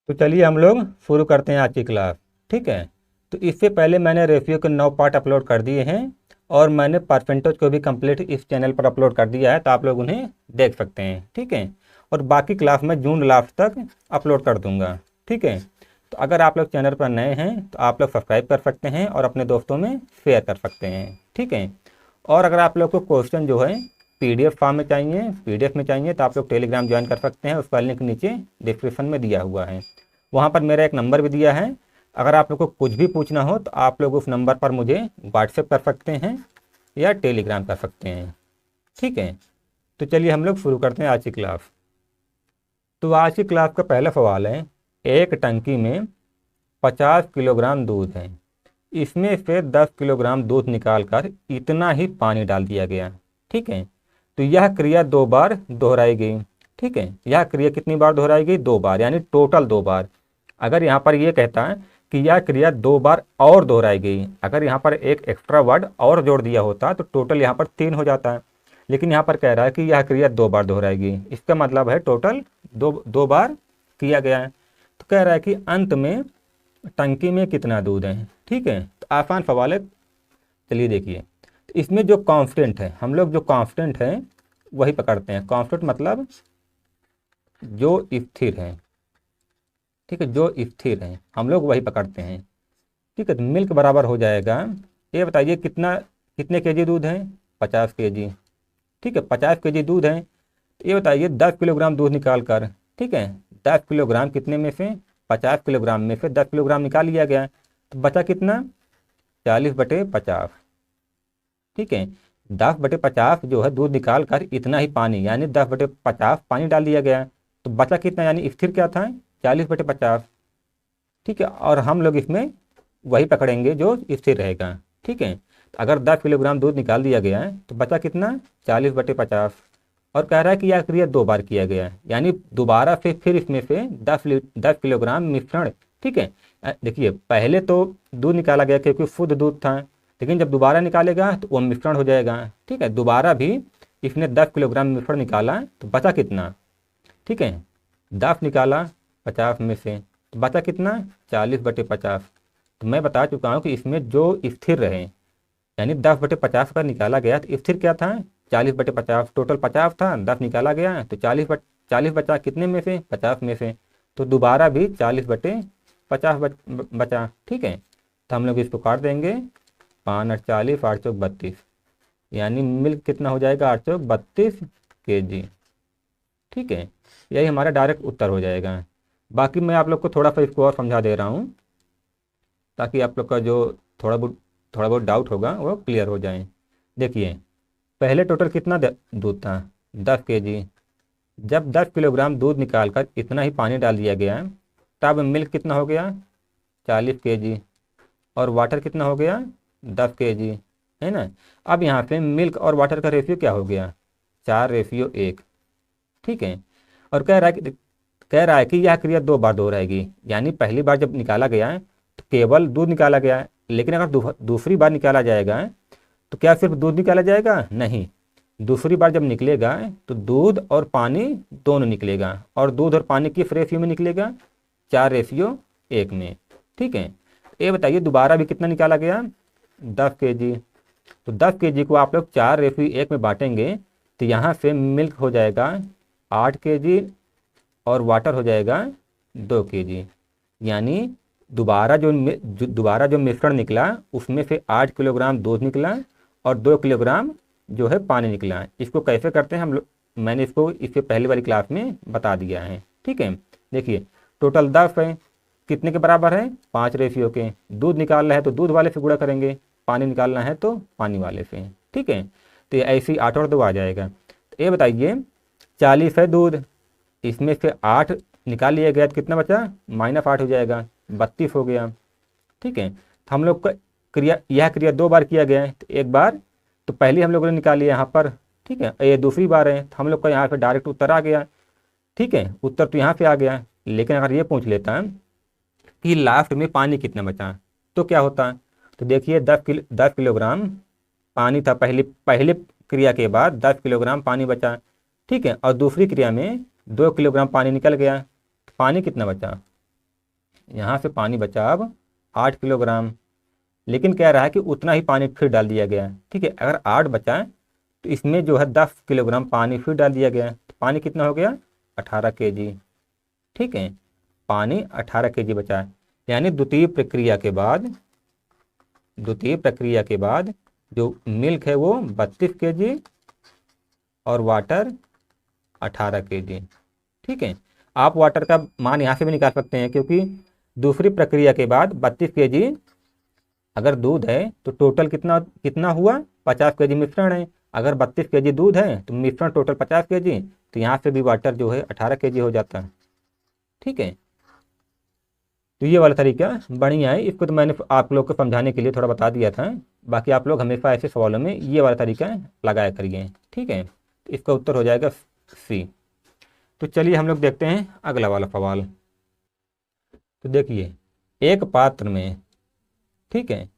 तो चलिए हम लोग शुरू करते हैं आज की क्लास। ठीक है। तो इससे पहले मैंने रेशियो के 9 पार्ट अपलोड कर दिए हैं और मैंने परसेंटेज को भी कंप्लीट इस चैनल पर अपलोड कर दिया है, तो आप लोग उन्हें देख सकते हैं। ठीक है। और बाकी क्लास मैं जून लास्ट तक अपलोड कर दूंगा। ठीक है। तो अगर आप लोग चैनल पर नए हैं तो आप लोग सब्सक्राइब कर सकते हैं और अपने दोस्तों में शेयर कर सकते हैं। ठीक है। और अगर आप लोग को क्वेश्चन जो है पीडीएफ फॉर्म में चाहिए, पीडीएफ में चाहिए, तो आप लोग टेलीग्राम ज्वाइन कर सकते हैं। उसका लिंक नीचे डिस्क्रिप्शन में दिया हुआ है। वहाँ पर मेरा एक नंबर भी दिया है। अगर आप लोग को कुछ भी पूछना हो तो आप लोग उस नंबर पर मुझे व्हाट्सएप कर सकते हैं या टेलीग्राम कर सकते हैं। ठीक है। तो चलिए हम लोग शुरू करते हैं आज की क्लास। तो आज की क्लास का पहला सवाल है, एक टंकी में 50 किलोग्राम दूध है, इसमें से 10 किलोग्राम दूध निकालकर इतना ही पानी डाल दिया गया। ठीक है। तो यह क्रिया 2 बार दोहराई गई। ठीक है। यह क्रिया कितनी बार दोहराई गई? 2 बार, यानी टोटल 2 बार। अगर यहाँ पर यह कहता है कि यह क्रिया 2 बार और दोहराई गई, अगर यहाँ पर एक एक्स्ट्रा वर्ड और जोड़ दिया होता तो टोटल यहाँ पर 3 हो जाता है। लेकिन यहाँ पर कह रहा है कि यह क्रिया 2 बार दोहराई गई, इसका मतलब है टोटल दो बार किया गया है। तो कह रहा है कि अंत में टंकी में कितना दूध है। ठीक है। तो आसान सवाल है। चलिए देखिए, तो इसमें जो कांस्टेंट है, हम लोग जो कांस्टेंट है वही पकड़ते हैं। कांस्टेंट मतलब जो स्थिर है। ठीक है। जो स्थिर है हम लोग वही पकड़ते हैं। ठीक है। तो मिल्क बराबर हो जाएगा, ये बताइए कितने केजी दूध है? 50 केजी। ठीक है। 50 केजी दूध है। तो ये बताइए 10 किलोग्राम दूध निकाल कर, ठीक है, 10 किलोग्राम कितने में से? 50 किलोग्राम में से 10 किलोग्राम निकाल लिया गया, तो बचा कितना? 40/50। ठीक है। 10/50 जो है दूध निकाल कर इतना ही पानी, यानी 10/50 पानी डाल दिया गया, तो बचा कितना? यानी स्थिर क्या था? 40/50। ठीक है। और हम लोग इसमें वही पकड़ेंगे जो स्थिर रहेगा। ठीक है। तो अगर 10 किलोग्राम दूध निकाल दिया गया है तो बचा कितना? 40/50। और कह रहा है कि यह क्रिया 2 बार किया गया है, यानी दोबारा फिर इसमें से 10 किलोग्राम मिश्रण। ठीक है। देखिए, पहले तो दूध निकाला गया क्योंकि शुद्ध दूध था, लेकिन जब दोबारा निकालेगा तो वो मिश्रण हो जाएगा। ठीक है। दोबारा भी इसने 10 किलोग्राम मिश्रण निकाला, तो बचा कितना? ठीक है। 10 निकाला 50 में से, तो बचा कितना? 40/50। तो मैं बता चुका हूँ कि इसमें जो स्थिर रहे, यानी 10/50 का निकाला गया तो स्थिर क्या था? 40/50। टोटल 50 था, 10 निकाला गया तो 40 बचा कितने में से? 50 में से। तो दोबारा भी 40/50 बचा। ठीक है। तो हम लोग इसको काट देंगे, 5×8 = 40, 8×4 = 32, यानी मिल्क कितना हो जाएगा? 832 केजी। ठीक है। यही हमारा डायरेक्ट उत्तर हो जाएगा। बाकी मैं आप लोग को थोड़ा सा इसको और समझा दे रहा हूँ, ताकि आप लोग का जो थोड़ा बहुत डाउट होगा वो क्लियर हो जाए। देखिए, पहले टोटल कितना दूध था? 10 केजी। जब 10 किलोग्राम दूध निकालकर इतना ही पानी डाल दिया गया, तब मिल्क कितना हो गया? 40 केजी। और वाटर कितना हो गया? 10 केजी, है ना। अब यहाँ पे मिल्क और वाटर का रेशियो क्या हो गया? 4:1। ठीक है। और कह रहा है कि यह क्रिया 2 बार दोहराएगी, यानी पहली बार जब निकाला गया है तो केवल दूध निकाला गया है, लेकिन अगर दूसरी बार निकाला जाएगा तो क्या सिर्फ दूध निकाला जाएगा? नहीं, दूसरी बार जब निकलेगा तो दूध और पानी दोनों निकलेगा, और दूध और पानी किस रेशियो में निकलेगा? 4:1 में। ठीक है। ये बताइए दोबारा भी कितना निकाला गया? 10 केजी। तो 10 केजी को आप लोग 4:1 में बांटेंगे, तो यहाँ से मिल्क हो जाएगा 8 केजी और वाटर हो जाएगा 2 केजी। यानी दोबारा जो मिश्रण निकला उसमें से 8 किलोग्राम दूध निकला और 2 किलोग्राम जो है पानी निकला। इसको कैसे करते हैं हम लोग, मैंने इससे पहले वाली क्लास में बता दिया है। ठीक है। देखिए, टोटल 10 है, कितने के बराबर है? 5 रेशियो के। दूध निकालना है तो दूध वाले से गुणा करेंगे, पानी निकालना है तो पानी वाले से। ठीक है। तो ये ऐसे ही 8 और 2 आ जाएगा। तो ये बताइए 40 है दूध, इसमें से 8 निकाल लिया गया तो कितना बचा? -8 हो जाएगा, 32 हो गया। ठीक है। तो हम लोग का यह क्रिया 2 बार किया गया है, तो एक बार तो पहले हम लोगों ने निकाली यहाँ पर। ठीक है। ये दूसरी बार है, तो हम लोग का यहाँ पर डायरेक्ट उत्तर आ गया। ठीक है। उत्तर तो यहाँ पे आ गया, लेकिन अगर ये पूछ लेता कि लास्ट में पानी कितना बचा तो क्या होता? तो देखिए 10 किलोग्राम पानी था पहले क्रिया के बाद 10 किलोग्राम पानी बचा। ठीक है। और दूसरी क्रिया में 2 किलोग्राम पानी निकल गया, तो पानी कितना बचा? यहाँ से पानी बचा अब 8 किलोग्राम, लेकिन कह रहा है कि उतना ही पानी फिर डाल दिया गया है। ठीक है, अगर 8 बचा है तो इसमें जो है 10 किलोग्राम पानी फिर डाल दिया गया है, तो पानी कितना हो गया 18 केजी। ठीक है, पानी 18 केजी बचा है, यानी द्वितीय प्रक्रिया के बाद जो मिल्क है वो 32 केजी और वाटर 18 केजी। ठीक है, आप वाटर का मान यहाँ से भी निकाल सकते हैं, क्योंकि दूसरी प्रक्रिया के बाद 32 केजी अगर दूध है तो टोटल कितना कितना हुआ 50 केजी मिश्रण है। अगर 32 केजी दूध है तो मिश्रण टोटल 50 केजी, तो यहाँ से भी वाटर जो है 18 केजी हो जाता है। ठीक है, तो ये वाला तरीका बढ़िया है, इसको तो मैंने आप लोग को समझाने के लिए थोड़ा बता दिया था। बाकी आप लोग हमेशा ऐसे सवालों में ये वाला तरीका लगाया करिए। ठीक है, तो इसका उत्तर हो जाएगा सी। तो चलिए हम लोग देखते हैं अगला वाला सवाल। तो देखिए, एक पात्र में, ठीक है,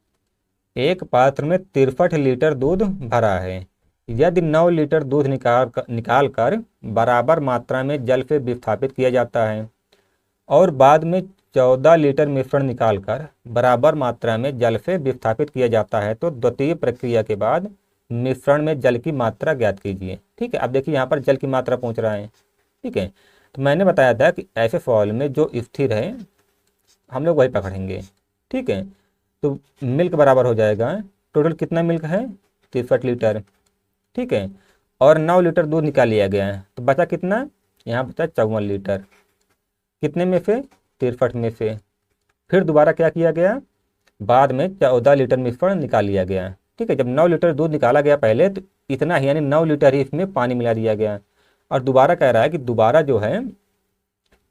एक पात्र में 63 लीटर दूध भरा है। यदि 9 लीटर दूध निकाल कर बराबर मात्रा में जल से विस्थापित किया जाता है और बाद में 14 लीटर मिश्रण निकालकर बराबर मात्रा में जल से विस्थापित किया जाता है, तो द्वितीय प्रक्रिया के बाद मिश्रण में जल की मात्रा ज्ञात कीजिए। ठीक है, अब देखिए यहाँ पर जल की मात्रा पूछ रहा है। ठीक है, तो मैंने बताया था कि ऐसे सवाल में जो स्थिर है हम लोग वही पकड़ेंगे। ठीक है, तो मिल्क बराबर हो जाएगा, टोटल कितना मिल्क है 63 लीटर। ठीक है, और 9 लीटर दूध निकाल लिया गया है, तो बचा कितना, यहाँ बचा 54 लीटर। कितने में से 63 में से। फिर दोबारा क्या किया गया, बाद में 14 लीटर मिश्रण निकाल लिया गया। ठीक है, जब 9 लीटर दूध निकाला गया पहले तो इतना ही, यानी 9 लीटर ही इसमें पानी मिला दिया गया। और दोबारा कह रहा है कि दोबारा जो है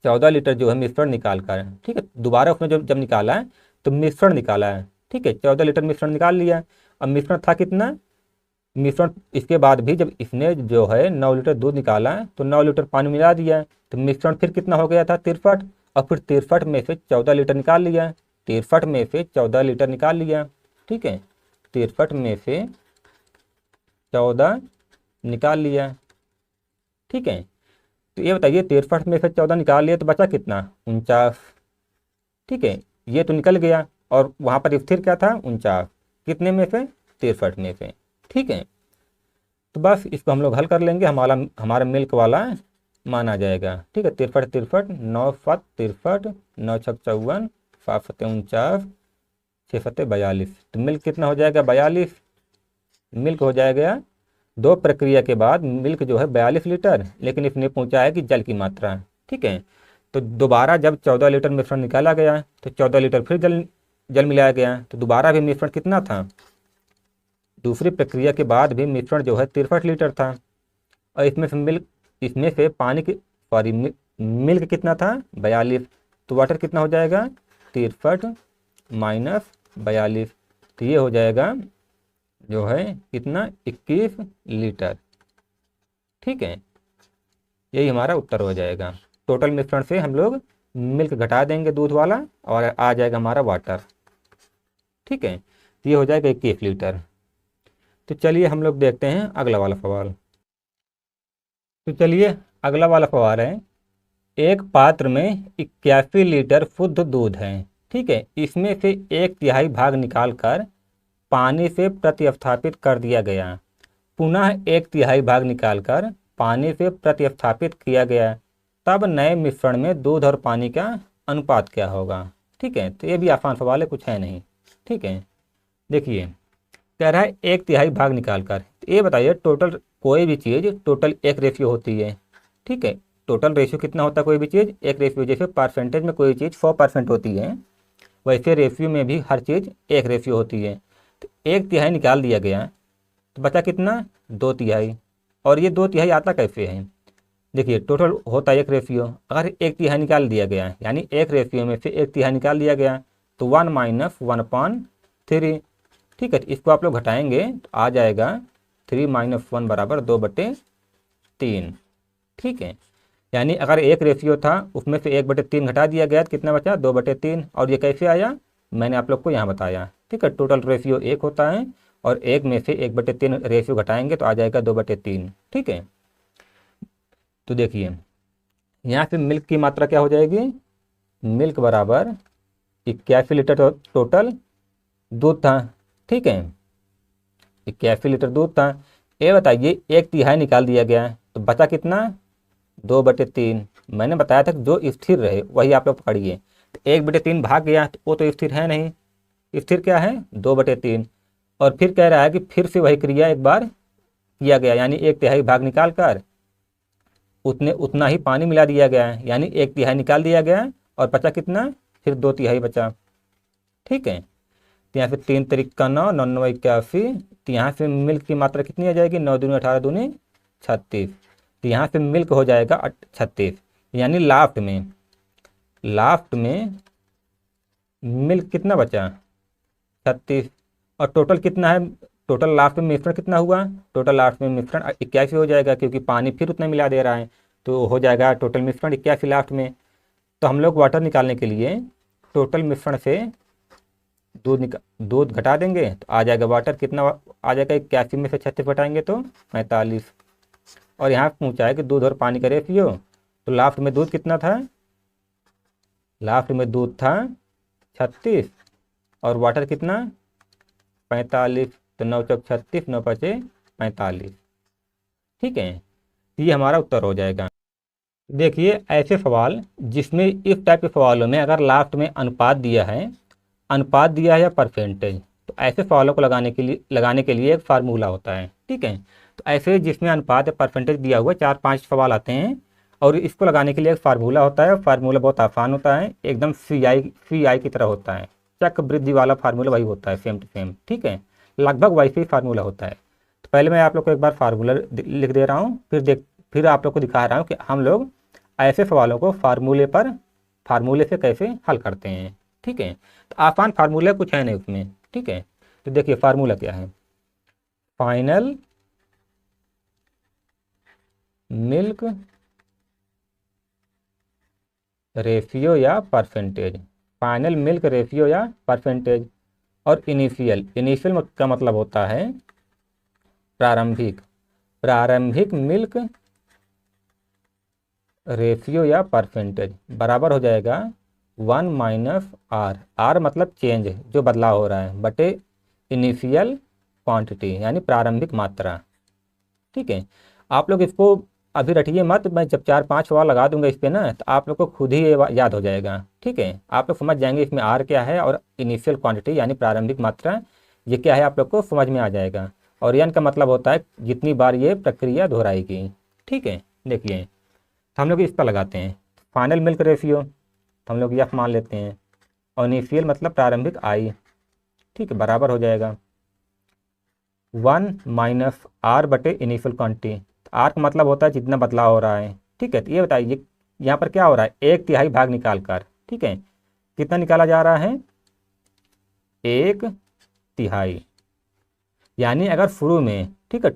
14 लीटर जो है मिश्रण निकाल कर, ठीक है, दोबारा उसमें जब निकाला है तो मिश्रण निकाला है। ठीक है, 14 लीटर मिश्रण निकाल लिया। अब मिश्रण था कितना, मिश्रण इसके बाद भी जब इसने जो है 9 लीटर दूध निकाला है तो 9 लीटर पानी मिला दिया है, तो मिश्रण फिर कितना हो गया था 63, और फिर 63 में से 14 लीटर निकाल लिया। 63 में से 14 लीटर निकाल लिया। ठीक है, 63 में से 14 निकाल लिया। ठीक है, तो ये बताइए 63 में से 14 निकाल लिया तो बचा कितना 49। ठीक है, ये तो निकल गया और वहाँ पर स्थिर क्या था 49, कितने में से 63 में से। ठीक है, तो बस इसको हम लोग हल कर लेंगे, हमारा मिल्क वाला मान आ जाएगा। ठीक है, 63 9 7 63 9 6 54 7 7 49 6 7 42, तो मिल्क कितना हो जाएगा 42। मिल्क हो जाएगा, दो प्रक्रिया के बाद मिल्क जो है 42 लीटर, लेकिन इसने पूछा है कि जल की मात्रा। ठीक है, तो दोबारा जब 14 लीटर मिश्रण निकाला गया तो 14 लीटर फिर जल मिलाया गया, तो दोबारा भी मिश्रण कितना था, दूसरी प्रक्रिया के बाद भी मिश्रण जो है 63 लीटर था। और इसमें से पानी की मिल्क कितना था 42, तो वाटर कितना हो जाएगा 63 माइनस 42, तो ये हो जाएगा जो है कितना 21 लीटर। ठीक है, यही हमारा उत्तर हो जाएगा। टोटल मिश्रण से हम लोग मिल्क घटा देंगे दूध वाला और आ जाएगा हमारा वाटर। ठीक है, तो ये हो जाएगा 21 लीटर। तो चलिए हम लोग देखते हैं अगला वाला सवाल। तो चलिए अगला वाला सवाल है, एक पात्र में 81 लीटर शुद्ध दूध है। ठीक है, इसमें से 1/3 भाग निकाल कर पानी से प्रतिस्थापित कर दिया गया। पुनः 1/3 भाग निकालकर पानी से प्रतिस्थापित किया गया, तब नए मिश्रण में दूध और पानी का अनुपात क्या होगा। ठीक है, तो ये भी आसान सवाल है, कुछ है नहीं। ठीक है, देखिए कह रहा है 1/3 भाग निकालकर, तो ये बताइए टोटल कोई भी चीज़ टोटल एक रेशियो होती है। ठीक है, टोटल रेशियो कितना होता है कोई भी चीज़ एक रेशियो, जैसे परसेंटेज में कोई चीज़ 100% होती है, वैसे रेशियो में भी हर चीज़ एक रेशियो होती है। तो 1/3 निकाल दिया गया तो बचा कितना 2/3, और ये 2/3 आता कैसे है, देखिए टोटल होता है एक रेशियो, अगर 1/3 निकाल दिया गया यानी एक रेशियो में से 1/3 निकाल दिया गया तो 1 - 1/3। ठीक है, तो इसको आप लोग घटाएंगे तो आ जाएगा 3 - 1 बराबर 2/3। ठीक है, यानी अगर एक रेशियो था उसमें से 1/3 घटा दिया गया तो कितना बचा 2/3, और ये कैसे आया मैंने आप लोग को यहाँ बताया। ठीक है, टोटल रेशियो 1 होता है और 1 में से 1/3 रेशियो घटाएंगे तो आ जाएगा 2/3। ठीक है, तो देखिए यहाँ पे मिल्क की मात्रा क्या हो जाएगी, मिल्क बराबर 81 लीटर टोटल दूध था, ठीक है, 81 लीटर दूध था। ये बताइए 1/3 निकाल दिया गया है तो बचा कितना, 2/3। मैंने बताया था कि जो स्थिर रहे वही आप लोग पकड़िए। तो 1/3 भाग गया तो वो तो स्थिर है नहीं, स्थिर क्या है 2/3। और फिर कह रहा है कि फिर से वही क्रिया एक बार किया गया, यानी 1/3 भाग निकाल कर उतना ही पानी मिला दिया गया है, यानी 1/3 निकाल दिया गया और बचा कितना, फिर 2/3 बचा, ठीक है। तो यहाँ पे 3 तरीका 9, 9 9 81। तो यहाँ से मिल्क की मात्रा कितनी आ जाएगी, 9 दूनी 18 दूनी 36। तो यहाँ से मिल्क हो जाएगा 36, यानी लास्ट में मिल्क कितना बचा, 36। और टोटल कितना है, टोटल लास्ट में मिश्रण कितना हुआ, टोटल लास्ट में मिश्रण 81 हो जाएगा, क्योंकि पानी फिर उतना मिला दे रहा है तो हो जाएगा टोटल मिश्रण 81 लास्ट में। तो हम लोग वाटर निकालने के लिए टोटल मिश्रण से दूध घटा देंगे तो आ जाएगा वाटर, कितना आ जाएगा, 81 में से 36 घटाएंगे तो 45। और यहाँ पूछा है कि दूध और पानी का रेशियो, तो लास्ट में दूध कितना था, लास्ट में दूध था 36 और वाटर कितना 45। तो 9 चौक 36, 9 पचे 45, ठीक है। ये हमारा उत्तर हो जाएगा। देखिए ऐसे सवाल जिसमें इस टाइप के सवालों में अगर लास्ट में अनुपात दिया है या परसेंटेज, तो ऐसे सवालों को लगाने के लिए एक फार्मूला होता है, ठीक है। तो ऐसे जिसमें अनुपात या परसेंटेज दिया हुआ 4-5 सवाल आते हैं और इसको लगाने के लिए एक फार्मूला होता है। फार्मूला बहुत आसान होता है, एकदम CI की तरह होता है, चक्रवृद्धि वाला फार्मूला वही होता है, सेम टू सेम, ठीक है, लगभग वैसे ही फार्मूला होता है। तो पहले मैं आप लोग को एक बार फार्मूला लिख दे रहा हूँ, फिर आप लोग को दिखा रहा हूँ कि हम लोग ऐसे सवालों को फार्मूले से कैसे हल करते हैं, ठीक है। तो आसान फार्मूला कुछ है नहीं उसमें, ठीक है। तो देखिए फार्मूला क्या है, फाइनल मिल्क रेशियो या परसेंटेज, फाइनल मिल्क रेशियो या परसेंटेज। और इनिशियल का मतलब होता है प्रारंभिक मिल्क रेशियो या परसेंटेज बराबर हो जाएगा 1 माइनस आर मतलब चेंज जो बदलाव हो रहा है, बटे इनिशियल क्वांटिटी यानी प्रारंभिक मात्रा, ठीक है। आप लोग इसको अभी रटिए मत, मैं जब 4-5 सवाल लगा दूंगा इस पे ना तो आप लोग को खुद ही ये याद हो जाएगा, ठीक है। आप लोग समझ जाएंगे इसमें आर क्या है और इनिशियल क्वांटिटी यानी प्रारंभिक मात्रा ये क्या है, आप लोग को समझ में आ जाएगा। और एन का मतलब होता है जितनी बार ये प्रक्रिया दोहराएगी, ठीक है। देखिए हम लोग इस पर लगाते हैं फाइनल मिल्क रेशियो, हम लोग यह मान लेते हैं, और इनिशियल मतलब प्रारंभिक आई, ठीक है, बराबर हो जाएगा 1 माइनस आर बटे इनिशियल क्वांटिटी। आर का मतलब होता है जितना बदलाव हो रहा है, ठीक है। तो ये बताइए यहाँ पर क्या हो रहा है, 1/3 भाग निकाल कर, ठीक है, कितना निकाला जा रहा है 1/3, यानी अगर शुरू में, ठीक है,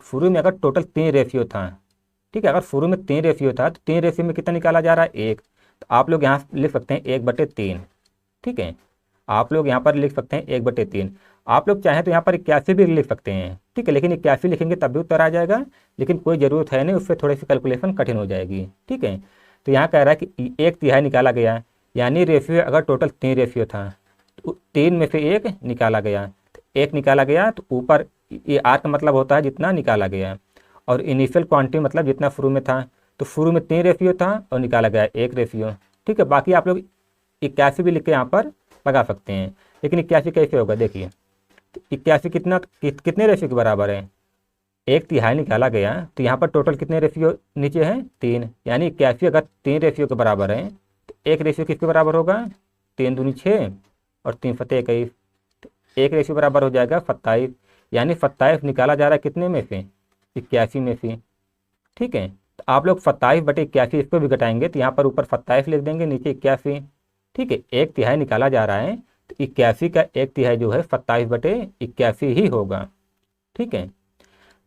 शुरू में अगर टोटल 3 रेशियो था, ठीक है, अगर शुरू में 3 रेशियो था तो 3 रेशियो में कितना निकाला जा रहा है 1। तो आप लोग यहाँ लिख सकते हैं 1/3, ठीक है, आप लोग यहाँ पर लिख सकते हैं 1/3। आप लोग चाहें तो यहाँ पर 81 भी लिख सकते हैं, ठीक है, लेकिन 81 लिखेंगे तब भी उत्तर आ जाएगा, लेकिन कोई ज़रूरत है नहीं, उससे थोड़ी सी कैलकुलेशन कठिन हो जाएगी, ठीक है। तो यहाँ कह रहा है कि 1/3 निकाला गया, यानी रेशियो अगर टोटल 3 रेशियो था तो 3 में से 1 निकाला गया, तो 1 निकाला गया तो ऊपर ये आर का मतलब होता है जितना निकाला गया, और इनिशियल क्वांटिटी मतलब जितना शुरू में था, तो शुरू में 3 रेशियो था और निकाला गया 1 रेशियो, ठीक है। बाकी आप लोग 81 भी लिख के यहाँ पर लगा सकते हैं, लेकिन 81 कैसे होगा, देखिए 81 कितने रेशियो के बराबर है, 1/3 निकाला गया, तो यहाँ पर टोटल कितने रेशियो नीचे हैं 3, यानी 81 अगर 3 रेशियो के बराबर है तो 1 रेशियो किसके बराबर होगा, 3 दूनी 6 और 3 फते 21, तो 1 रेशियो बराबर हो जाएगा 27, यानी 27 निकाला जा रहा है कितने में से 81 में से, ठीक है। तो आप लोग 27/81 इसको भी घटाएंगे तो यहाँ पर ऊपर 27 लिख देंगे, नीचे 81, ठीक है। 1/3 निकाला जा रहा है तो 81 का 1/3 जो है 27/81 ही होगा, ठीक है।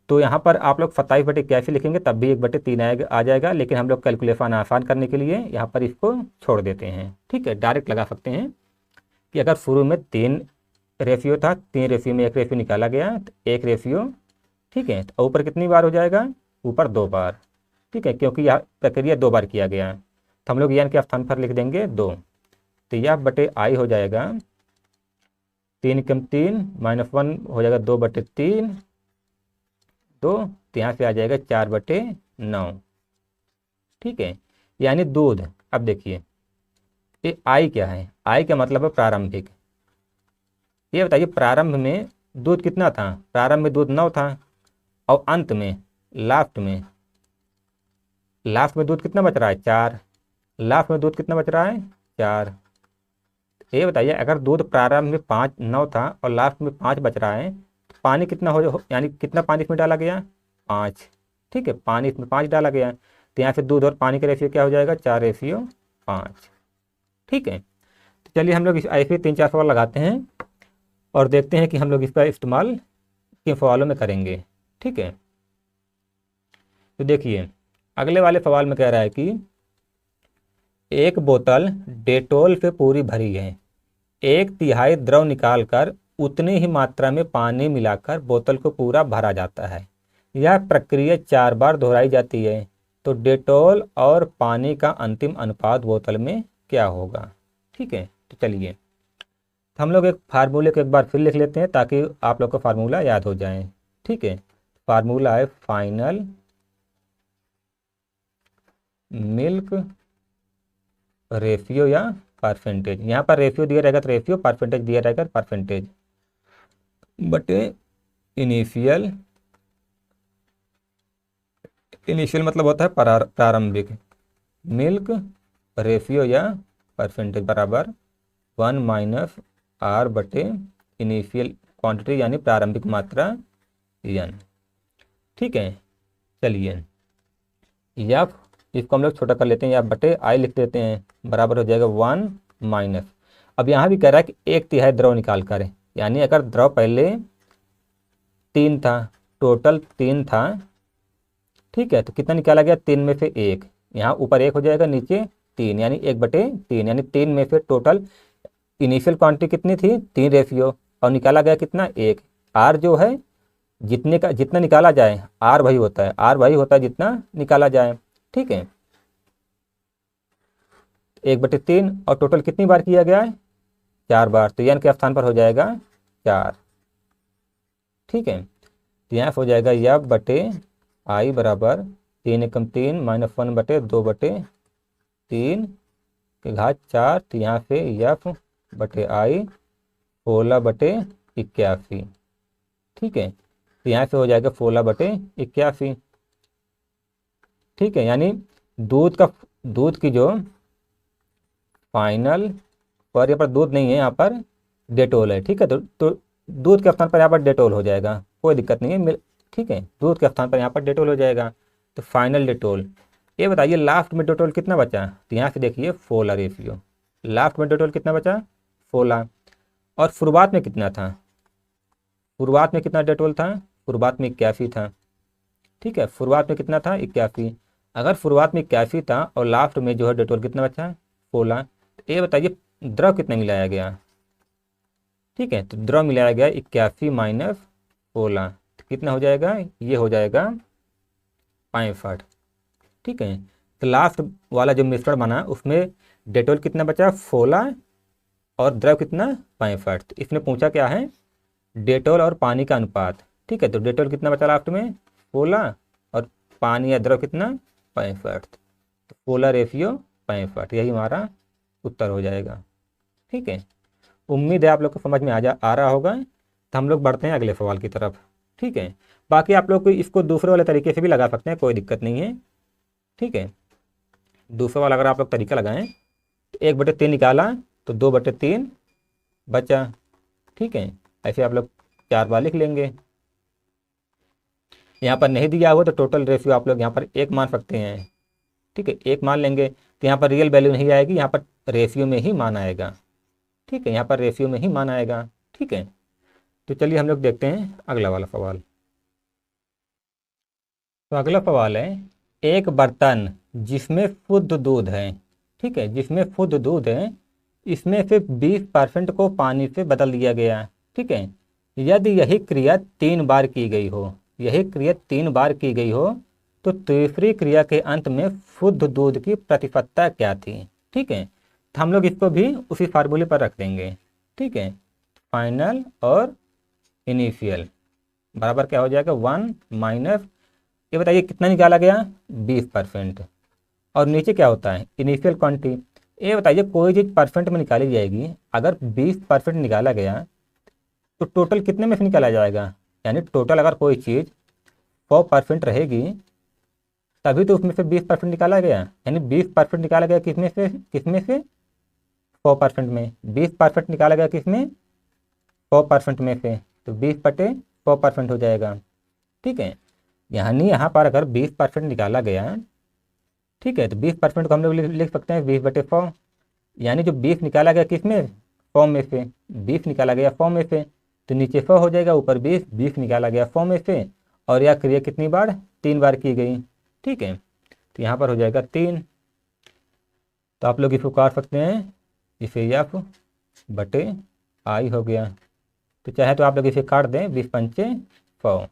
तो यहाँ पर आप लोग 27/81 लिखेंगे तब भी 1/3 आ जाएगा, लेकिन हम लोग कैलकुलेशन आसान करने के लिए यहाँ पर इसको छोड़ देते हैं, ठीक है। डायरेक्ट लगा सकते हैं कि अगर शुरू में 3 रेशियो था, 3 रेशियो में 1 रेशियो निकाला गया तो 1 रेशियो, ठीक है। तो ऊपर कितनी बार हो जाएगा, ऊपर 2 बार, ठीक है, क्योंकि यह प्रक्रिया 2 बार किया गया है, तो हम लोग यानी के स्थान पर लिख देंगे 2, तो यह बटे आई हो जाएगा 3 कम 3 -1 हो जाएगा 2/3 2, तो यहाँ से आ जाएगा 4/9। ठीक है, यानी दूध, अब देखिए ये आई क्या है, आई का मतलब है प्रारंभिक। ये बताइए प्रारंभ में दूध कितना था, प्रारंभ में दूध 9 था, और अंत में लास्ट में दूध कितना बच रहा है 4, लास्ट में दूध कितना बच रहा है 4। ये बताइए अगर दूध प्रारंभ में 9 था और लास्ट में 5 बच रहा है, तो पानी कितना यानी कितना पानी इसमें डाला गया 5। ठीक है, पानी इसमें 5 डाला गया, तो यहाँ से दूध और पानी का रेशियो क्या हो जाएगा 4:5। ठीक है, तो चलिए हम लोग ऐसे 3-4 सवाल लगाते हैं और देखते हैं कि हम लोग इसका इस्तेमाल किन सवालों में करेंगे। ठीक है, तो देखिए अगले वाले सवाल में कह रहा है कि एक बोतल डेटोल से पूरी भरी है, 1/3 द्रव निकालकर उतनी ही मात्रा में पानी मिलाकर बोतल को पूरा भरा जाता है। यह प्रक्रिया 4 बार दोहराई जाती है, तो डेटोल और पानी का अंतिम अनुपात बोतल में क्या होगा। ठीक है, तो चलिए तो हम लोग एक फार्मूले को एक बार फिर लिख लेते हैं ताकि आप लोग को फार्मूला याद हो जाए। ठीक है, फार्मूला है फाइनल मिल्क रेशियो या परसेंटेज। यहाँ पर रेशियो दिया रहेगा तो रेशियो, परसेंटेज दिया रहेगा परसेंटेज, बटे इनिशियल मतलब होता है प्रारंभिक, मिल्क रेशियो या परसेंटेज बराबर 1 - R बटे इनिशियल क्वांटिटी यानी प्रारंभिक मात्रा n। ठीक है, चलिए या इसको हम लोग छोटा कर लेते हैं, या बटे आई लिख देते हैं, बराबर हो जाएगा 1 - अब यहाँ भी कह रहा है कि 1/3 द्रव निकाल कर, यानी अगर द्रव पहले 3 था, टोटल 3 था। ठीक है, तो कितना निकाला गया 3 में से 1, यहाँ ऊपर 1 हो जाएगा नीचे 3, यानी 1/3, यानी 3 में से टोटल इनिशियल क्वांटिटी कितनी थी 3 रेशियो, और निकाला गया कितना 1। आर जो है जितना निकाला जाए आर वही होता है, जितना निकाला जाए। ठीक है, 1/3 और टोटल कितनी बार किया गया है 4 बार, तो n के स्थान पर हो जाएगा 4। ठीक है, तो यहाँ हो जाएगा यफ बटे आई बराबर 3 एकम 3 -1 बटे 2/3 के घात 4, तो यहाँ से यफ बटे आई 16/81। ठीक है, तो यहाँ से हो जाएगा 16/81। ठीक है, यानी दूध की जो फाइनल पर, यहाँ पर दूध नहीं है, यहाँ पर डेटोल है। ठीक है, तो दूध के स्थान पर यहाँ पर डेटोल हो जाएगा, कोई दिक्कत नहीं है। ठीक है, दूध के स्थान पर यहाँ पर डेटोल हो जाएगा, तो फाइनल डेटोल। ये बताइए लास्ट में डेटोल कितना बचा, तो यहाँ से देखिए 16 रेशियो, लास्ट में डेटोल कितना बचा 16, और शुरुआत में कितना था, शुरुआत में कितना डेटोल था, शुरुआत में 81 था। ठीक है, शुरुआत में कितना था 81, अगर शुरुआत में 81 था और लास्ट में जो है डेटोल कितना बचा 16, तो ये बताइए द्रव कितना मिलाया गया। ठीक है, तो द्रव मिलाया गया 81 - 16, तो कितना हो जाएगा, ये हो जाएगा 65। ठीक है, तो लास्ट वाला जो मिश्रण बना उसमें डेटोल कितना बचा 16 और द्रव कितना 65। तो इसने पूछा क्या है डेटोल और पानी का अनुपात। ठीक है, तो डेटोल कितना बचा लास्ट में 16 और पानी या द्रव कितना 65, तो 16:65, यही हमारा उत्तर हो जाएगा। ठीक है, उम्मीद है आप लोग को समझ में आ रहा होगा। तो हम लोग बढ़ते हैं अगले सवाल की तरफ। ठीक है, बाकी आप लोग को इसको दूसरे वाले तरीके से भी लगा सकते हैं, कोई दिक्कत नहीं है। ठीक है, दूसरा वाला अगर आप लोग तरीका लगाएं तो 1/3 निकाला तो 2/3 बचा। ठीक है, ऐसे आप लोग 4 बार लिख लेंगे। यहाँ पर नहीं दिया हुआ तो टोटल रेशियो आप लोग यहाँ पर 1 मान सकते हैं। ठीक है, 1 मान लेंगे तो यहाँ पर रियल वैल्यू नहीं आएगी, यहाँ पर रेशियो में ही मान आएगा। ठीक है, यहाँ पर रेशियो में ही मान आएगा। ठीक है, तो चलिए हम लोग देखते हैं अगला वाला सवाल। तो अगला सवाल है एक बर्तन जिसमें शुद्ध दूध है। ठीक है, जिसमें शुद्ध दूध है, इसमें से 20% को पानी से बदल दिया गया। ठीक है, यदि यही क्रिया 3 बार की गई हो, तो तीसरी क्रिया के अंत में शुद्ध दूध की प्रतिशतता क्या थी। ठीक है, तो हम लोग इसको भी उसी फार्मूले पर रख देंगे, ठीक है। फाइनल और इनिशियल बराबर क्या हो जाएगा 1 माइनस, ये बताइए कितना निकाला गया 20%। और नीचे क्या होता है इनिशियल क्वांटिटी। ये बताइए कोई चीज़ परसेंट में निकाली जाएगी, अगर 20% निकाला गया तो टोटल कितने में से निकाला जाएगा, यानी टोटल अगर कोई चीज़ 100% रहेगी तभी तो उसमें से 20% निकाला गया, यानी 20% निकाला गया किसमें से 100% में, 20% निकाला गया किसमें 100% में से, तो 20/100% हो जाएगा, ठीक है। यानी यहाँ पर अगर 20% निकाला गया, ठीक है, तो 20% को हम लोग लिख सकते हैं 20/100, यानी जो 20 निकाला गया किसमें 100 में से, 20 निकाला गया 100 में से, तो नीचे 100 हो जाएगा, ऊपर 20, 20 निकाला गया 100 में से, और यह क्रिया कितनी बार 3 बार की गई, ठीक है। तो यहाँ पर हो जाएगा 3। तो आप लोग इसको काट सकते हैं, इसे F/I हो गया। तो चाहे तो आप लोग इसे काट दें, 20×5 100,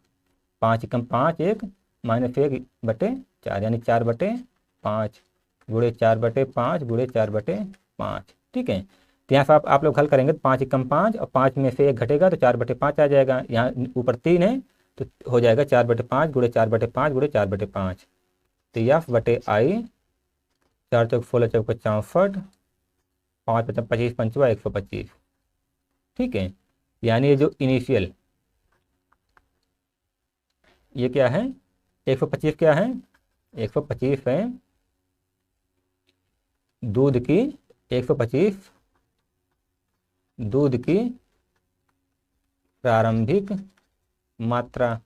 5 कम 5 1 माइनस 1/4, यानी 4/5 गुणे 4/5 गुणे 4/5, ठीक है। तो यहाँ से आप लोग हल करेंगे तो 5 कम 5 और 5 में से 1 घटेगा तो 4/5 आ जाएगा, यहाँ ऊपर 3 है तो हो जाएगा 4/5 गुणे 4/5 गुणे 4/5। तो F/I 4 चौक 16 चौक 64, 5 पचम 25 पंचवा 125, ठीक है। यानी ये जो इनिशियल ये क्या है 125 क्या है 125 है दूध की 125 दूध की प्रारंभिक मात्रा।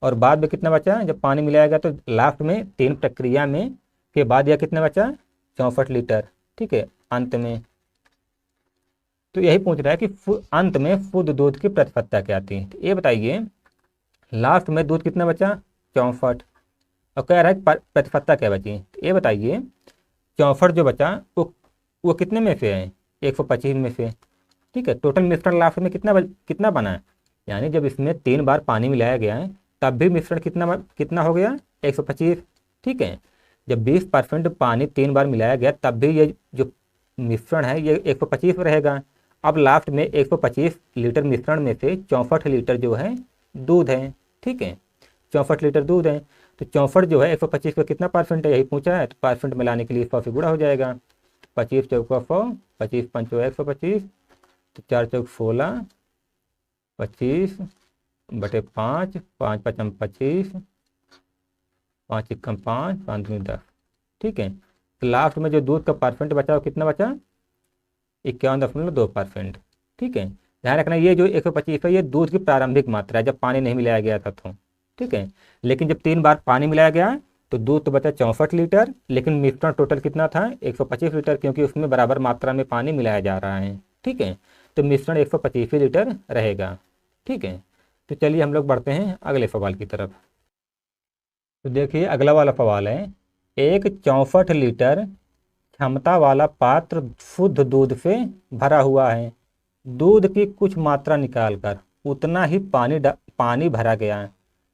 और बाद में कितना बचा, जब पानी मिलाएगा तो लास्ट में 3 प्रक्रिया में के बाद यह कितना बचा 64 लीटर, ठीक है, अंत में। तो यही पूछ रहा है कि अंत में शुद्ध दूध की प्रतिशतता क्या थी। तो ये बताइए लास्ट में दूध कितना बचा 64, और कह रहा है प्रतिशतता क्या बची। तो ये बताइए 64 जो बचा वो कितने में से है 125 में से, ठीक है। टोटल मिश्रण लास्ट में कितना बना है, यानी जब इसमें 3 बार पानी मिलाया गया है तब भी मिश्रण कितना हो गया 125, ठीक है। जब 20% पानी 3 बार मिलाया गया तब भी ये जो मिश्रण है ये 125 रहेगा। अब लास्ट में 125 लीटर मिश्रण में से 64 लीटर जो है दूध है, ठीक है, 64 लीटर दूध है। तो 64 जो है 125 का कितना परसेंट है यही पूछा है, तो परसेंट मिलाने के लिए 100 से गुणा हो जाएगा। 25 चौका 100, 25 पंचो 125, तो 4 चौक 16, 25/5, 5 पचम 25, 5 एकम 5, 5 दूनी 10, ठीक है। तो लास्ट में जो दूध का परसेंट बचा वो कितना बचा 51.2%, ठीक है। ध्यान रखना ये जो 125 है ये दूध की प्रारंभिक मात्रा है जब पानी नहीं मिलाया गया था तो, ठीक है। लेकिन जब 3 बार पानी मिलाया गया तो दूध तो बचा 64 लीटर, लेकिन मिश्रण टोटल कितना था 125 लीटर, क्योंकि उसमें बराबर मात्रा में पानी मिलाया जा रहा है, ठीक है। तो मिश्रण 125 लीटर रहेगा, ठीक है। तो चलिए हम लोग बढ़ते हैं अगले सवाल की तरफ। तो देखिए अगला वाला सवाल है, एक 64 लीटर क्षमता वाला पात्र शुद्ध दूध से भरा हुआ है, दूध की कुछ मात्रा निकालकर उतना ही पानी भरा गया,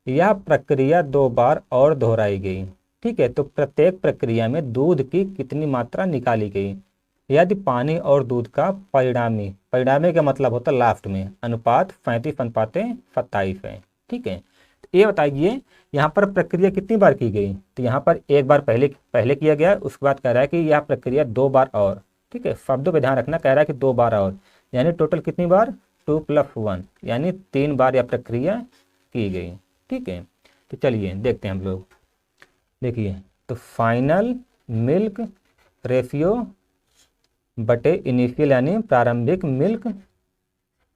यह प्रक्रिया 2 बार और दोहराई गई, ठीक है। तो प्रत्येक प्रक्रिया में दूध की कितनी मात्रा निकाली गई यदि पानी और दूध का परिणामी का मतलब होता है लास्ट में अनुपात 35:27 है, ठीक है। तो ये बताइए यहाँ पर प्रक्रिया कितनी बार की गई, तो यहाँ पर एक बार पहले किया गया, उसके बाद कह रहा है कि यह प्रक्रिया 2 बार और, ठीक है। शब्दों पे ध्यान रखना, कह रहा है कि 2 बार और, यानी टोटल कितनी बार 2 + 1, यानी 3 बार यह प्रक्रिया की गई, ठीक है। तो चलिए देखते हैं हम लोग। देखिए तो फाइनल मिल्क रेशियो बटे इनिशियल यानी प्रारंभिक मिल्क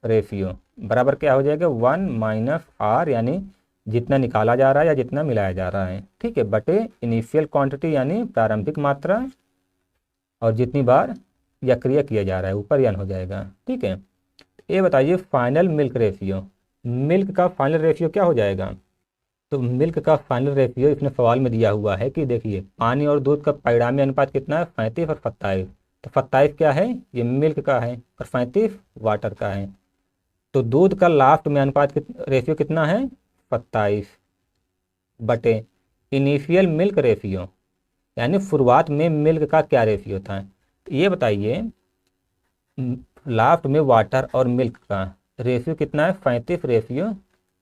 रेशियो बराबर क्या हो जाएगा 1 - R, यानी जितना निकाला जा रहा है या जितना मिलाया जा रहा है, ठीक है, बटे इनिशियल क्वांटिटी यानी प्रारंभिक मात्रा और जितनी बार या क्रिया किया जा रहा है ऊपर यान हो जाएगा, ठीक है। ये बताइए फाइनल मिल्क रेशियो, मिल्क का फाइनल रेशियो क्या हो जाएगा। तो मिल्क का फाइनल रेशियो इसने सवाल में दिया हुआ है कि देखिए पानी और दूध का परिणामी अनुपात कितना है 35 और 27, तो 27 क्या है ये मिल्क का है और 35 वाटर का है। तो दूध का लास्ट में अनुपात रेशियो कितना है 27 बटे इनिशियल मिल्क रेशियो, यानी शुरुआत में मिल्क का क्या रेशियो था। ये बताइए लास्ट में वाटर और मिल्क का रेशियो कितना है? 35 रेशियो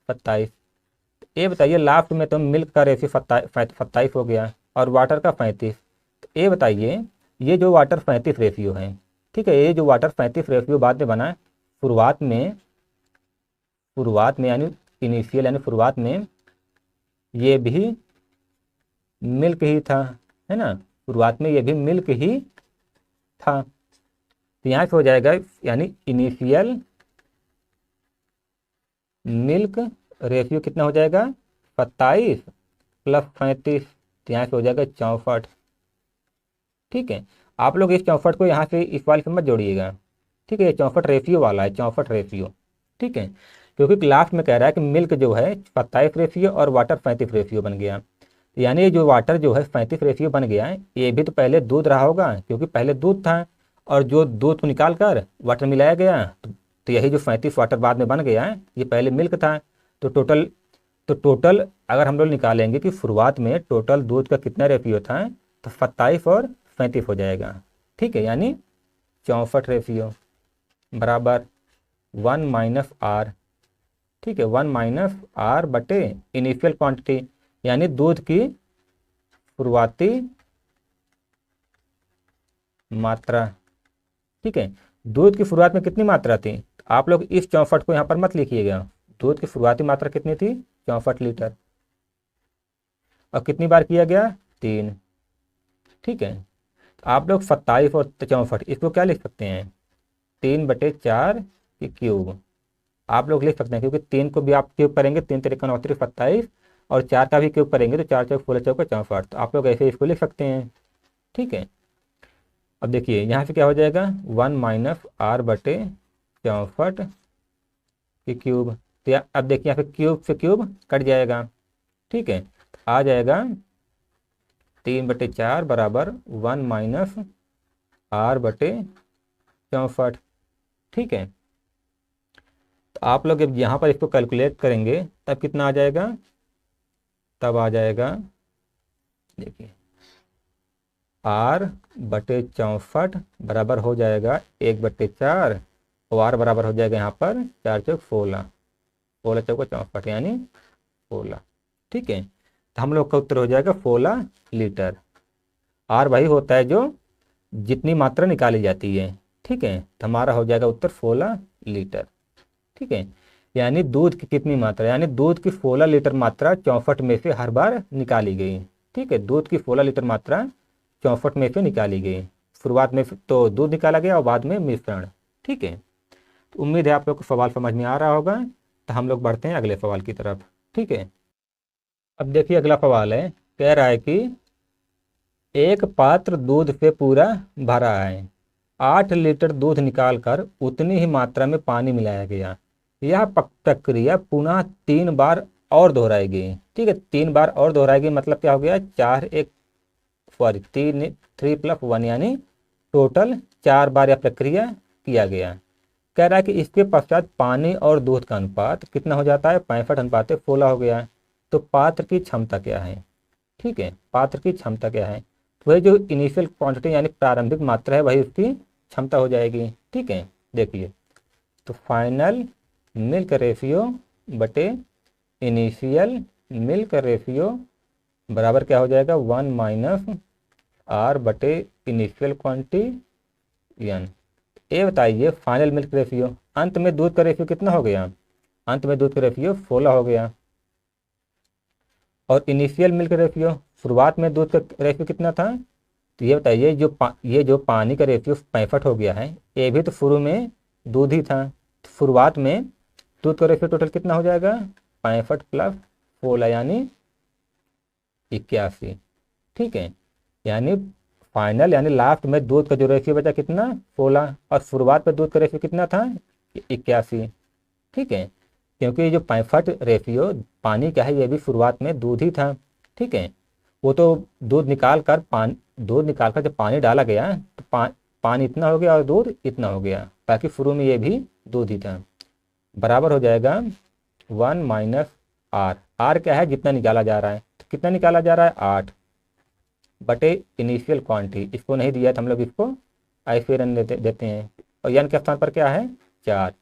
27। ये बताइए लास्ट में तो मिल्क का रेशियो 27 हो गया और वाटर का 35। तो ये बताइए ये जो वाटर 35 रेशियो है, ठीक है, ये जो वाटर 35 रेशियो बाद में बना है, शुरुआत में यानी इनिशियल यानी शुरुआत में ये भी मिल्क ही था, है ना, शुरुआत में ये भी मिल्क ही था। तो यहाँ से हो जाएगा यानी इनिशियल मिल्क रेशियो कितना हो जाएगा? 27 प्लस 35, तो यहाँ से हो जाएगा 64। ठीक है, आप लोग इस 64 को यहाँ से इस वाले से मत जोड़िएगा, ठीक है, ये 64 रेशियो वाला है, 64 रेशियो, ठीक है, क्योंकि लास्ट में कह रहा है कि मिल्क जो है 27 रेशियो और वाटर 35 रेशियो बन गया। यानी ये जो वाटर जो है 35 रेशियो बन गया है, ये भी तो पहले दूध रहा होगा, क्योंकि पहले दूध था और जो दूध को निकाल कर वाटर मिलाया गया, तो यही जो 35 वाटर बाद में बन गया है ये पहले मिल्क था। तो टोटल अगर हम लोग निकालेंगे कि शुरुआत में टोटल दूध का कितना रेशियो था, तो 27 और 35 हो जाएगा, ठीक है, यानी 64 रेशियो बराबर 1 माइनस आर, ठीक है, 1 माइनस आर बटे इनिशियल क्वांटिटी यानी दूध की शुरुआती मात्रा। ठीक है, दूध की शुरुआत में कितनी मात्रा थी? तो आप लोग इस 64 को यहाँ पर मत लिखिएगा। दूध की शुरुआती मात्रा कितनी थी? 64 लीटर। और कितनी बार किया गया? 3। ठीक है, तो आप लोग 27 और 64 इसको क्या लिख सकते हैं? 3/4 की क्यूब आप लोग लिख सकते हैं, क्योंकि 3 को भी आप क्यूब करेंगे, 3 3 29 27 और 4 का भी क्यूब करेंगे तो 4 4 16 चौका 64। तो आप लोग ऐसे इसको लिख सकते हैं। ठीक है, अब देखिए यहाँ से क्या हो जाएगा? 1 माइनस आर बटे 64 की क्यूब। तो अब देखिए यहाँ पे क्यूब से क्यूब कट जाएगा। ठीक है, तो आ जाएगा 3/4 बराबर 1 माइनस आर बटे 64। ठीक है, तो आप लोग जब यहाँ पर इसको कैलकुलेट करेंगे तब कितना आ जाएगा? तब आ जाएगा, देखिए r/64 बराबर हो जाएगा 1/4 और r बराबर हो जाएगा यहाँ पर 4 चौक 16, 16 चौका 64 यानी 16। ठीक है, तो हम लोग का उत्तर हो जाएगा 16 लीटर। r वही होता है जो जितनी मात्रा निकाली जाती है। ठीक है, तो हमारा हो जाएगा उत्तर 16 लीटर। ठीक है, यानी दूध की कितनी मात्रा, यानी दूध की 16 लीटर मात्रा 64 में से हर बार निकाली गई। ठीक है, दूध की 16 लीटर मात्रा 64 में से निकाली गई। शुरुआत में तो दूध निकाला गया और बाद में मिश्रण। ठीक है, तो उम्मीद है आप लोग को सवाल समझ में आ रहा होगा। तो हम लोग बढ़ते हैं अगले सवाल की तरफ। ठीक है, अब देखिए अगला सवाल है, कह रहा है कि एक पात्र दूध से पूरा भरा है, 8 लीटर दूध निकालकर उतनी ही मात्रा में पानी मिलाया गया। यह प्रक्रिया पुनः 3 बार और दोहराएगी। ठीक है, 3 बार और दोहराएगी मतलब क्या हो गया? 3 + 1 यानी टोटल 4 बार यह प्रक्रिया किया गया। कह रहा है कि इसके पश्चात पानी और दूध का अनुपात कितना हो जाता है? 65:16 हो गया। तो पात्र की क्षमता क्या है? ठीक है, पात्र की क्षमता क्या है? वही जो इनिशियल क्वांटिटी यानी प्रारंभिक मात्रा है वही उसकी क्षमता हो जाएगी। ठीक है, देखिए तो फाइनल मिल्क रेशियो बटे इनिशियल मिल्क रेशियो बराबर क्या हो जाएगा? 1 माइनस आर बटे इनिशियल क्वांटिटी एन। ये बताइए फाइनल मिल्क रेशियो, अंत में दूध का रेशियो कितना हो गया? अंत में दूध का रेशियो 16 हो गया। और इनिशियल मिल्क रेशियो, शुरुआत में दूध का रेशियो कितना था? तो ये बताइए ये जो पानी का रेशियो 65 हो गया है, ये भी तो शुरू में दूध ही था। तो शुरुआत में दूध का रेशियो टोटल कितना हो जाएगा? 65 + 16 यानी 81। ठीक है, यानी फाइनल यानी लास्ट में दूध का जो रेशियो बचा कितना? 16। और शुरुआत में दूध का रेशियो कितना था? 81। ठीक है, क्योंकि ये जो 65 रेशियो पानी का है ये भी शुरुआत में दूध ही था। ठीक है, वो तो दूध निकाल कर जब पानी डाला गया तो पानी इतना हो गया और दूध इतना हो गया, ताकि शुरू में ये भी दूध ही था। बराबर हो जाएगा 1 माइनस आर। आर क्या है? जितना निकाला जा रहा है। तो कितना निकाला जा रहा है? 8 बटे इनिशियल क्वांटिटी। इसको नहीं दिया था हम लोग, इसको i n देते हैं और n के स्थान पर क्या है 4,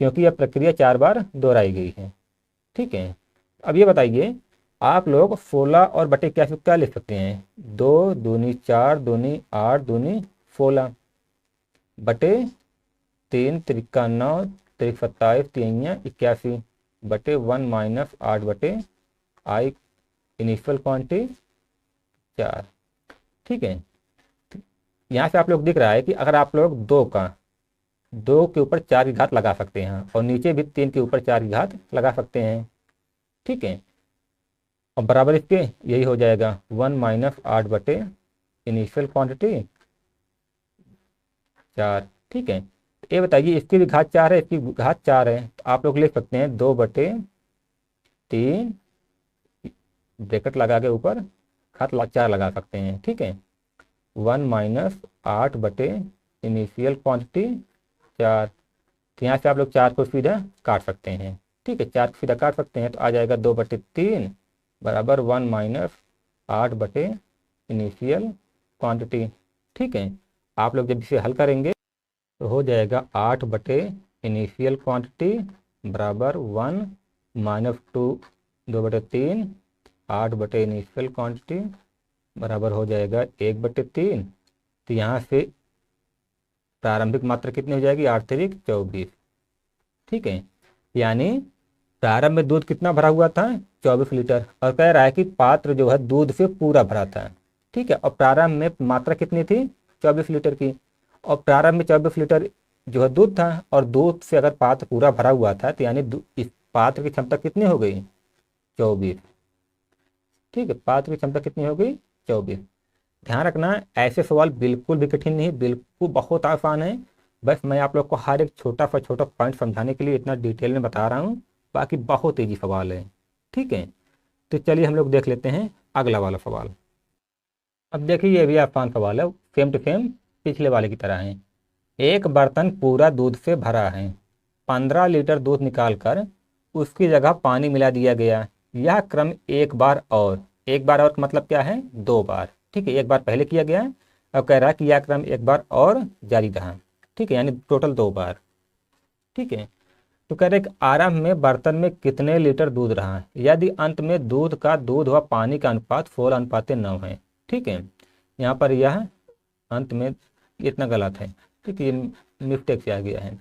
क्योंकि यह प्रक्रिया 4 बार दोहराई गई है। ठीक है, अब ये बताइए आप लोग 16 और बटे क्या लिख सकते हैं, 2 दूनी 4 दूनी 8 दूनी 16 बटे 3 त्रिका 9 त्रिक 27 3 81 बटे 1 माइनस 8 बटे आई इनिशियल क्वांटिटी 4। ठीक है, यहाँ से आप लोग दिख रहा है कि अगर आप लोग 2 के ऊपर 4 की घात लगा सकते हैं और नीचे भी 3 के ऊपर 4 की घात लगा सकते हैं। ठीक है, और बराबर इसके यही हो जाएगा 1 माइनस 8 बटे इनिशियल क्वांटिटी 4। ठीक है, ये बताइए इसकी भी घात 4 है, इसकी घात 4 है, तो आप लोग लिख सकते हैं 2 बटे 3 ब्रैकेट लगा के ऊपर घात 4 लगा सकते हैं। ठीक है, 1 माइनस 8 बटे इनिशियल क्वांटिटी 4, तो यहाँ से आप लोग 4 को सीधा काट सकते हैं। ठीक है, 4 को सीधा काट सकते हैं तो आ जाएगा 2 बटे 3 बराबर 1 माइनस 8 बटे इनिशियल क्वांटिटी। ठीक है, आप लोग जब इसे हल करेंगे तो हो जाएगा 8 बटे इनिशियल क्वांटिटी बराबर 1 माइनस 2 बटे 3 8 बटे इनिशियल क्वांटिटी बराबर हो जाएगा 1 बटे 3। तो यहाँ से प्रारंभिक मात्रा कितनी हो जाएगी 8 त्रिक 24। ठीक है, यानी प्रारंभ में दूध कितना भरा हुआ था 24 लीटर और कह रहा है कि पात्र जो है दूध से पूरा भरा था। ठीक है, और प्रारंभ में मात्रा कितनी थी 24 लीटर की, और प्रारंभ में 24 लीटर जो है दूध था और दूध से अगर पात्र पूरा भरा हुआ था तो यानी इस पात्र की क्षमता कितनी हो गई 24। ठीक है, पात्र की क्षमता कितनी हो गई 24। ध्यान रखना ऐसे सवाल बिल्कुल भी कठिन नहीं, बिल्कुल बहुत आसान है। बस मैं आप लोग को हर एक छोटा पॉइंट समझाने के लिए इतना डिटेल में बता रहा हूँ, बाकी बहुत ईजी सवाल है। ठीक है, तो चलिए हम लोग देख लेते हैं अगला वाला सवाल। अब देखिए ये भी आसान सवाल है, सेम टू सेम पिछले वाले की तरह है। एक बर्तन पूरा दूध से भरा है, 15 लीटर दूध निकालकर उसकी जगह पानी मिला दिया गया। यह क्रम एक बार और का मतलब क्या है 2 बार। ठीक है, एक बार पहले किया गया है, अब कह रहा है कि यह क्रम एक बार और जारी रहा। ठीक है, यानी टोटल 2 बार। ठीक है, तो कह रहे कि आरंभ में बर्तन में कितने लीटर दूध रहा है यदि अंत में दूध व पानी का अनुपात 16:9 है। ठीक है, यहाँ पर यह अंत में इतना गलत है। ठीक है, ये मिस्टेक से आ गया है।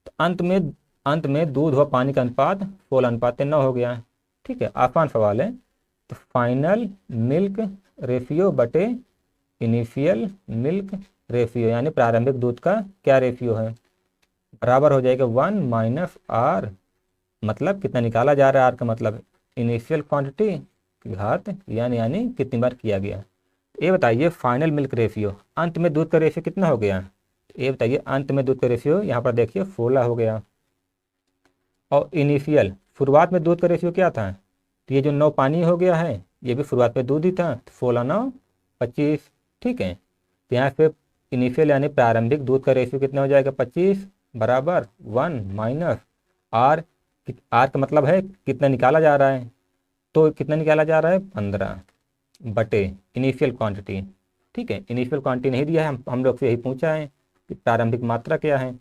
तो अंत में दूध व पानी का अनुपात 16:9 हो गया। ठीक है, आसान सवाल है। तो फाइनल मिल्क रेशियो बटे इनिशियल मिल्क रेशियो यानी प्रारंभिक दूध का क्या रेशियो है बराबर हो जाएगा 1 माइनस आर, मतलब कितना निकाला जा रहा है, आर का मतलब इनिशियल क्वांटिटी की घात यानी कितनी बार किया गया। ये बताइए फाइनल मिल्क रेशियो अंत में दूध का रेशियो कितना हो गया, ये बताइए अंत में दूध का रेशियो यहाँ पर देखिए 16 हो गया, और इनिशियल शुरुआत में दूध का रेशियो क्या था, तो ये जो 9 पानी हो गया है, ये भी शुरुआत में दूध ही था, तो 16 9 25। ठीक है, तो यहाँ पे इनिशियल यानी प्रारंभिक दूध का रेशियो कितना हो जाएगा 25 बराबर 1 माइनस आर। आर का मतलब है कितना निकाला जा रहा है, तो कितना निकाला जा रहा है 15 बटे इनिशियल क्वांटिटी। ठीक है, इनिशियल क्वांटिटी नहीं दिया है, हम लोग से यही पूछा है कि प्रारंभिक मात्रा क्या है,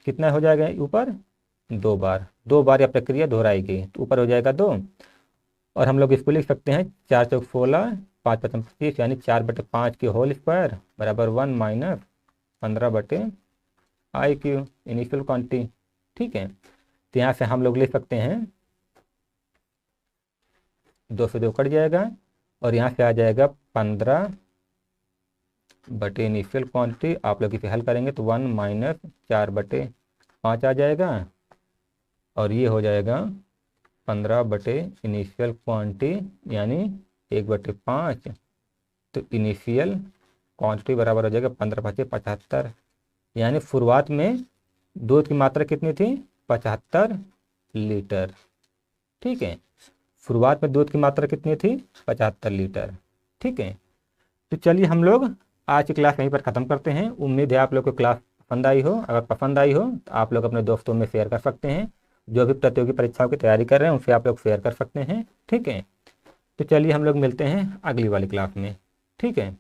कितना हो जाएगा ऊपर 2 बार या प्रक्रिया दोहराई गई तो ऊपर हो जाएगा 2, और हम लोग इसको लिख सकते हैं 4 चौक 16 5 5 25 यानी 4 बटे 5 की होल स्क्वायर बराबर 1 माइनस 15 बटे आई क्यू इनिशियल क्वांटिटी। ठीक है, तो यहाँ से हम लोग लिख सकते हैं 2 से 2 कट जाएगा और यहाँ से आ जाएगा 15 बटे इनिशियल क्वांटिटी। आप लोग इसे हल करेंगे तो 1 माइनस 4 बटे 5 आ जाएगा और ये हो जाएगा 15 बटे इनिशियल क्वांटिटी यानी 1 बटे 5। तो इनिशियल क्वांटिटी बराबर हो जाएगा 15 5 75, यानी शुरुआत में दूध की मात्रा कितनी थी 75 लीटर। ठीक है, शुरुआत में दूध की मात्रा कितनी थी 75 लीटर। ठीक है, तो चलिए हम लोग आज की क्लास यहीं पर ख़त्म करते हैं। उम्मीद है आप लोग को क्लास पसंद आई हो। अगर पसंद आई हो तो आप लोग अपने दोस्तों में शेयर कर सकते हैं, जो भी प्रतियोगी परीक्षाओं की तैयारी कर रहे हैं उनसे आप लोग शेयर कर सकते हैं। ठीक है, तो चलिए हम लोग मिलते हैं अगली वाली क्लास में। ठीक है।